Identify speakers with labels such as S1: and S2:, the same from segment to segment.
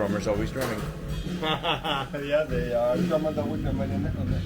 S1: drummer's always drumming.
S2: Yeah, the drummer that would come in.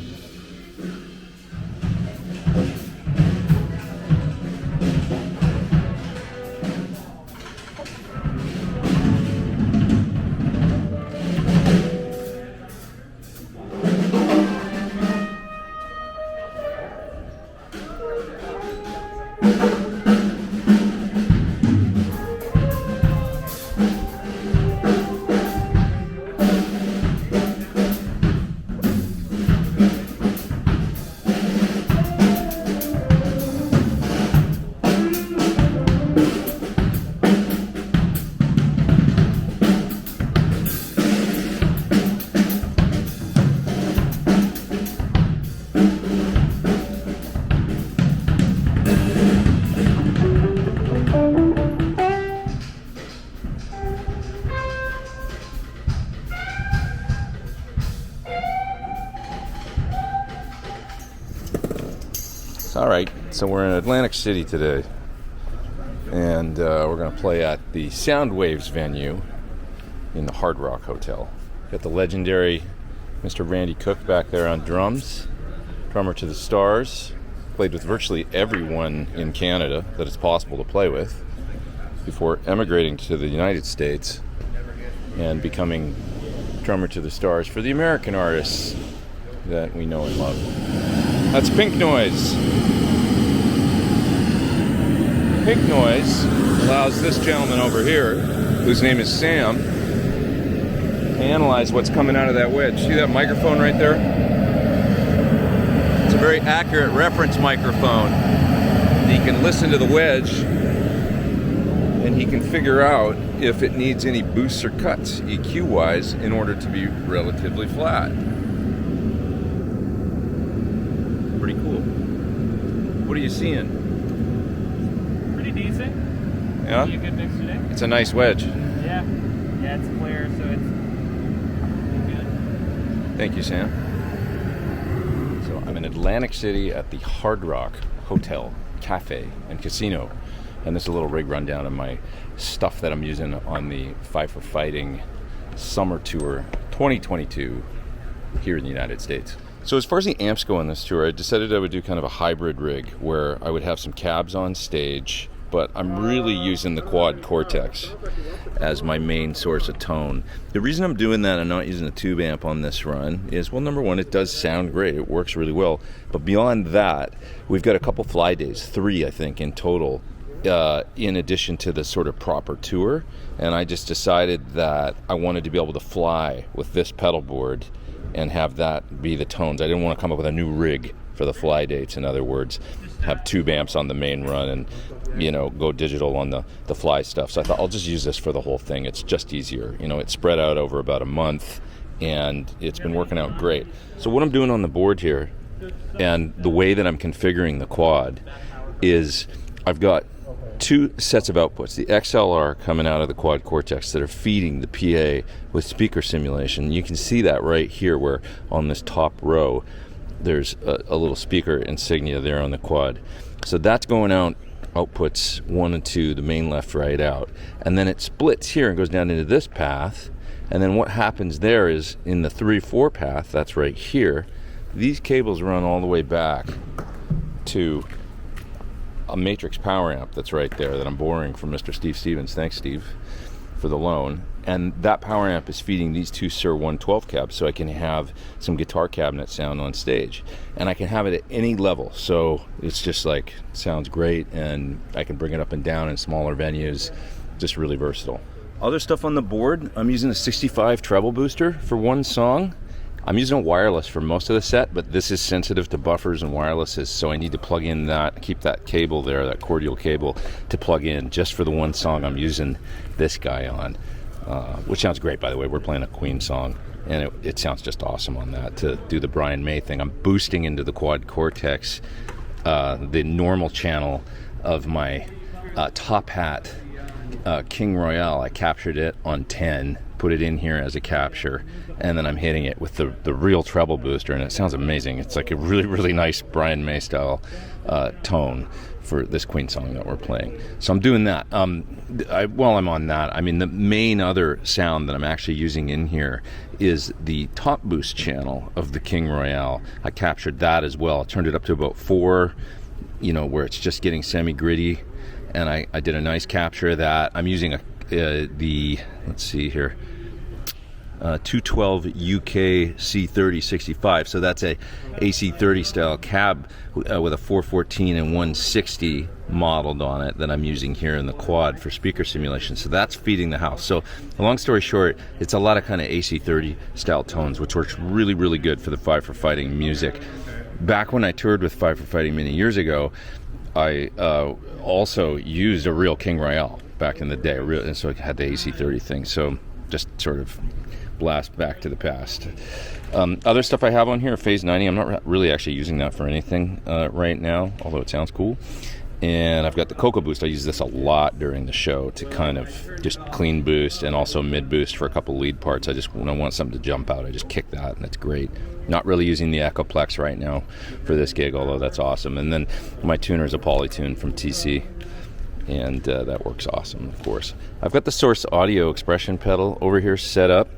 S1: All right, so we're in Atlantic City today, and we're going to play at the Sound Waves venue in the Hard Rock Hotel. Got the legendary Mr. Randy Cook back there on drums, drummer to the stars, played with virtually everyone in Canada that it's possible to play with before emigrating to the United States and becoming drummer to the stars for the American artists that we know and love. That's Pink Noise. Pink Noise allows this gentleman over here, whose name is Sam, to analyze what's coming out of that wedge. See that microphone right there? It's a very accurate reference microphone. He can listen to the wedge and he can figure out if it needs any boosts or cuts EQ-wise in order to be relatively flat. Pretty cool. What are you seeing?
S3: Pretty decent.
S1: Yeah?
S3: You a good mix today?
S1: It's a nice wedge.
S3: Yeah. Yeah, it's clear, so it's good.
S1: Thank you, Sam. So I'm in Atlantic City at the Hard Rock Hotel, Cafe, and Casino. And this is a little rig rundown of my stuff that I'm using on the Five for Fighting Summer Tour 2022 here in the United States. So as far as the amps go on this tour, I decided I would do kind of a hybrid rig where I would have some cabs on stage, but I'm really using the Quad Cortex as my main source of tone. The reason I'm doing that, I'm not using a tube amp on this run, is, well, number one, it does sound great. It works really well. But beyond that, we've got a couple fly days, 3, I think, in total, in addition to the sort of proper tour. And I just decided that I wanted to be able to fly with this pedal board and have that be the tones. I didn't want to come up with a new rig for the fly dates. In other words, have tube amps on the main run and, you know, go digital on the fly stuff. So I thought I'll just use this for the whole thing. It's just easier. You know, it's spread out over about a month and it's been working out great. So what I'm doing on the board here and the way that I'm configuring the quad is I've got 2 sets of outputs, the XLR coming out of the Quad Cortex that are feeding the PA with speaker simulation. You can see that right here where on this top row there's a little speaker insignia there on the quad. So that's going out, outputs 1 and 2, the main left, right, out. And then it splits here and goes down into this path. And then what happens there is in the 3-4 path, that's right here, these cables run all the way back to a Matrix power amp that's right there that I'm borrowing from Mr. Steve Stevens. Thanks, Steve, for the loan. And that power amp is feeding these 2 Sir 112 cabs, so I can have some guitar cabinet sound on stage. And I can have it at any level, so it's just like, sounds great, and I can bring it up and down in smaller venues. Just really versatile. Other stuff on the board, I'm using a 65 treble booster for one song. I'm using a wireless for most of the set, but this is sensitive to buffers and wirelesses, so I need to plug in that, keep that cable there, that cordial cable, to plug in just for the one song I'm using this guy on, which sounds great, by the way. We're playing a Queen song, and it sounds just awesome on that. To do the Brian May thing, I'm boosting into the Quad Cortex the normal channel of my Top Hat King Royale. I captured it on 10 put it in here as a capture, and then I'm hitting it with the real treble booster, and it sounds amazing. It's like a really, really nice Brian May style tone for this Queen song that we're playing. So I'm doing that. While I'm on that, I mean, the main other sound that I'm actually using in here is the top boost channel of the King Royale. I captured that as well. I turned it up to about 4, where it's just getting semi-gritty, and I did a nice capture of that. I'm using let's see here, 212 UK C3065. So that's a AC30 style cab with a 414 and 160 modeled on it that I'm using here in the quad for speaker simulation. So that's feeding the house. So long story short, it's a lot of kind of AC30 style tones, which works really, really good for the Five for Fighting music. Back when I toured with Five for Fighting many years ago, I also used a real King Royale back in the day, and so I had the AC30 thing. So just sort of blast back to the past. Other stuff I have on here, Phase 90. I'm not really actually using that for anything right now, although it sounds cool. And I've got the Cocoa Boost. I use this a lot during the show to kind of just clean boost, and also mid boost for a couple lead parts. When I want something to jump out, I just kick that, and it's great. Not really using the Echoplex right now for this gig, although that's awesome. And then my tuner is a Polytune from TC, and that works awesome, of course. I've got the Source Audio expression pedal over here set up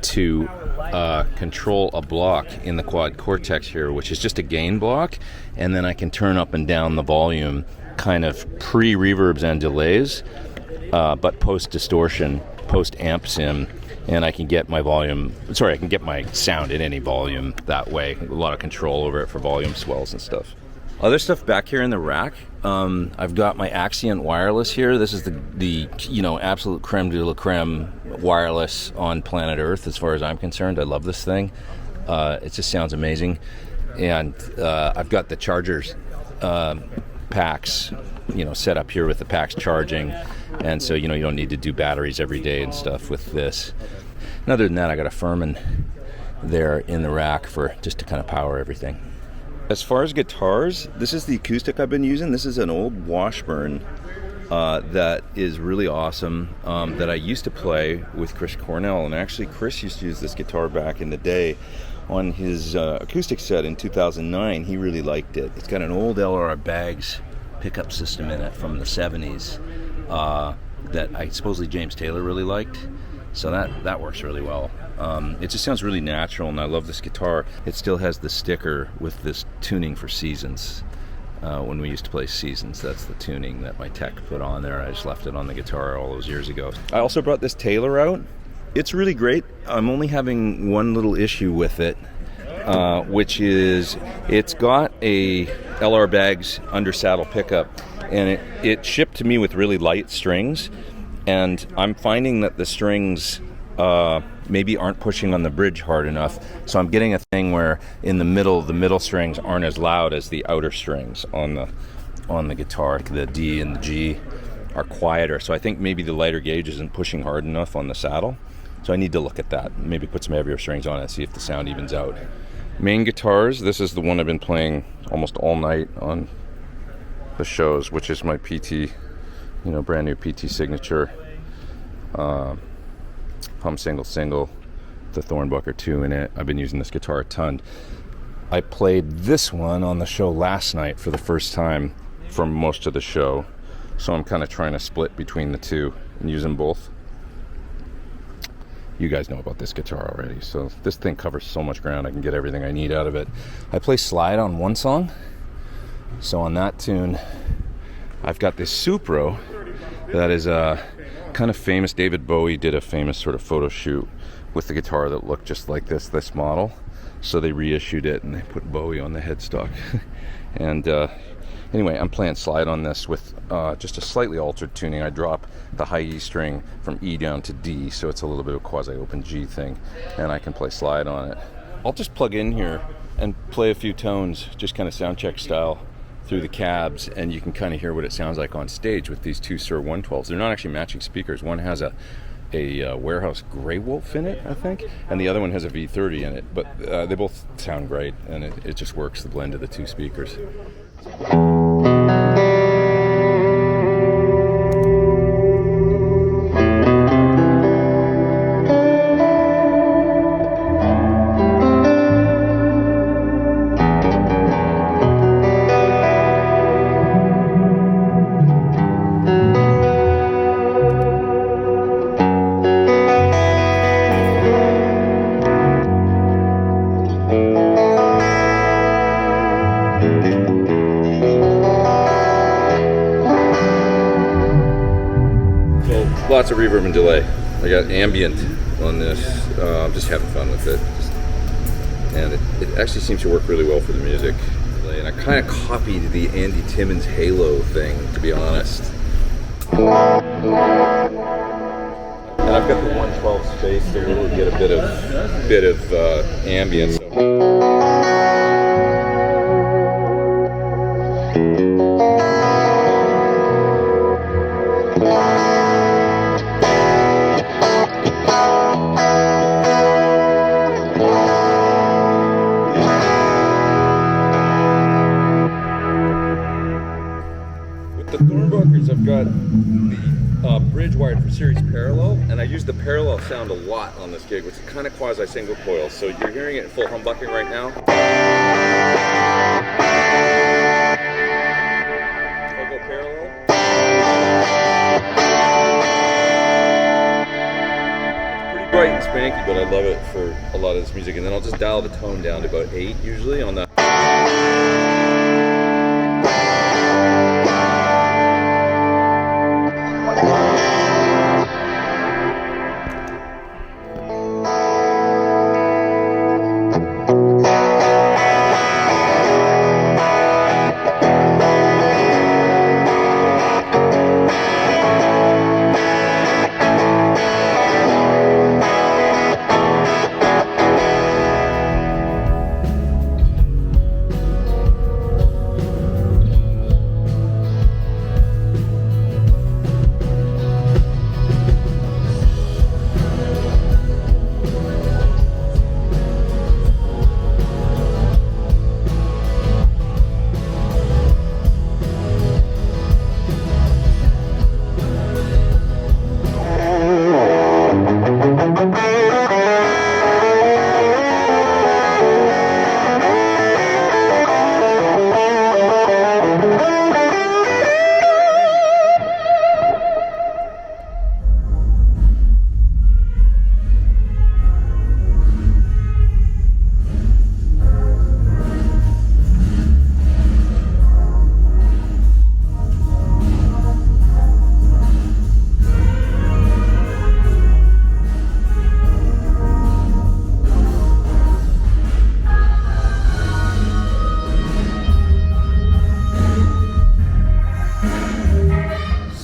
S1: to control a block in the Quad Cortex here, which is just a gain block, and then I can turn up and down the volume kind of pre-reverbs and delays, but post-distortion, post-amp sim, and I can get my sound in any volume that way. A lot of control over it for volume swells and stuff. Other stuff back here in the rack, I've got my Axion Wireless here. This is the absolute creme de la creme wireless on planet Earth as far as I'm concerned. I love this thing. It just sounds amazing. And I've got the chargers packs, set up here with the packs charging. And so, you don't need to do batteries every day and stuff with this. And other than that, I got a Furman there in the rack for just to kind of power everything. As far as guitars, this is the acoustic I've been using. This is an old Washburn that is really awesome, that I used to play with Chris Cornell. And actually, Chris used to use this guitar back in the day on his acoustic set in 2009. He really liked it. It's got an old LR Baggs pickup system in it from the 70s that supposedly James Taylor really liked. So that works really well. It just sounds really natural, and I love this guitar. It still has the sticker with this tuning for Seasons. When we used to play Seasons, that's the tuning that my tech put on there. I just left it on the guitar all those years ago. I also brought this Taylor out. It's really great. I'm only having one little issue with it, which is it's got a LR Baggs under saddle pickup, and it shipped to me with really light strings. And I'm finding that the strings maybe aren't pushing on the bridge hard enough. So I'm getting a thing where in the middle strings aren't as loud as the outer strings on the guitar. The D and the G are quieter. So I think maybe the lighter gauge isn't pushing hard enough on the saddle. So I need to look at that. Maybe put some heavier strings on it and see if the sound evens out. Main guitars, this is the one I've been playing almost all night on the shows, which is my PT, brand new PT signature hum single, the Thorn 2 in it. I've been using this guitar a ton. I played this one on the show last night for the first time for most of the show, so I'm kind of trying to split between the two and use them both. You guys know about this guitar already, so this thing covers so much ground. I can get everything I need out of it. I play slide on one song, so on that tune I've got this Supro that is kind of famous. David Bowie did a famous sort of photo shoot with the guitar that looked just like this model, so they reissued it and they put Bowie on the headstock. And anyway, I'm playing slide on this with just a slightly altered tuning. I drop the high E string from E down to D, so it's a little bit of a quasi-open G thing, and I can play slide on it. I'll just plug in here and play a few tones, just kind of sound check style, through the cabs, and you can kind of hear what it sounds like on stage with these two Sir 112s. They're not actually matching speakers. One has a Warehouse Grey Wolf in it, I think, and the other one has a V30 in it, but they both sound great, and it just works, the blend of the two speakers. lots of reverb and delay. I got ambient on this. I'm just having fun with it. And it actually seems to work really well for the music. And I kind of copied the Andy Timmons Halo thing, to be honest. And I've got the 112 space to really get a bit of ambience. With the Thorn I've got the bridge wired for series parallel, and I use the parallel sound a lot on this gig, which is kind of quasi single coil. So you're hearing it in full humbucking right now. If I go parallel, it's pretty bright and spanky, but I love it for a lot of this music. And then I'll just dial the tone down to about 8 usually on the.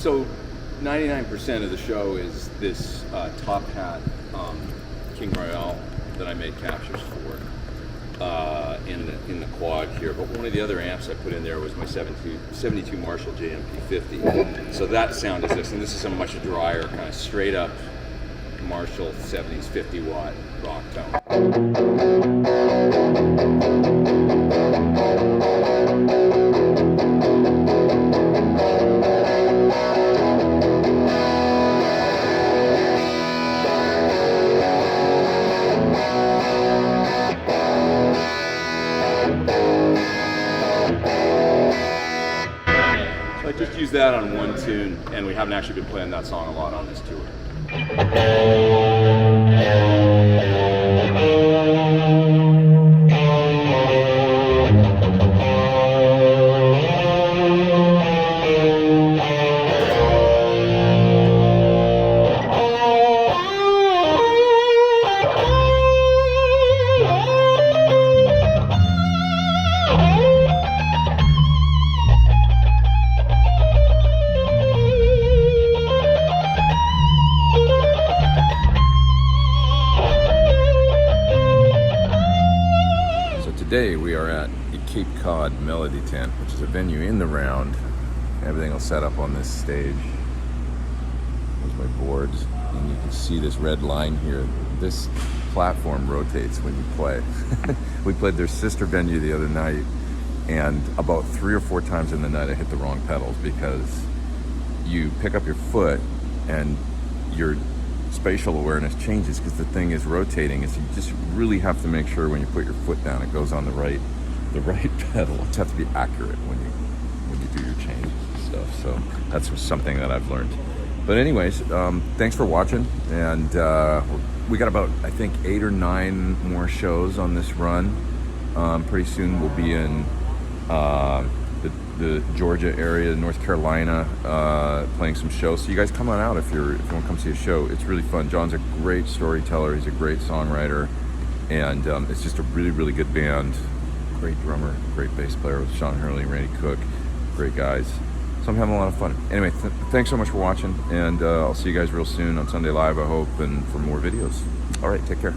S1: So 99% of the show is this top hat King Royale that I made captures for in the quad here. But one of the other amps I put in there was my 72 Marshall JMP50. So that sound is this, and this is a much drier, kind of straight up Marshall 70s 50 watt rock tone. So I just used that on one tune, and we haven't actually been playing that song a lot on this tour. Today we are at the Cape Cod Melody Tent, which is a venue in the round. Everything will set up on this stage. There's my boards, and you can see this red line here. This platform rotates when you play. We played their sister venue the other night, and about 3 or 4 times in the night I hit the wrong pedals because you pick up your foot and your spatial awareness changes because the thing is rotating, and so you just really have to make sure when you put your foot down it goes on the right pedal. You have to be accurate when you do your changes and stuff. So that's something that I've learned. But anyways, thanks for watching, and we got about, I think, 8 or 9 more shows on this run. Pretty soon we'll be in the the Georgia area, North Carolina, playing some shows. So you guys come on out if you want to come see a show. It's really fun. John's a great storyteller. He's a great songwriter, and it's just a really, really good band. Great drummer, great bass player with Sean Hurley, Randy Cook, great guys. So I'm having a lot of fun. Anyway, thanks so much for watching, and I'll see you guys real soon on Sunday Live, I hope, and for more videos. All right, take care.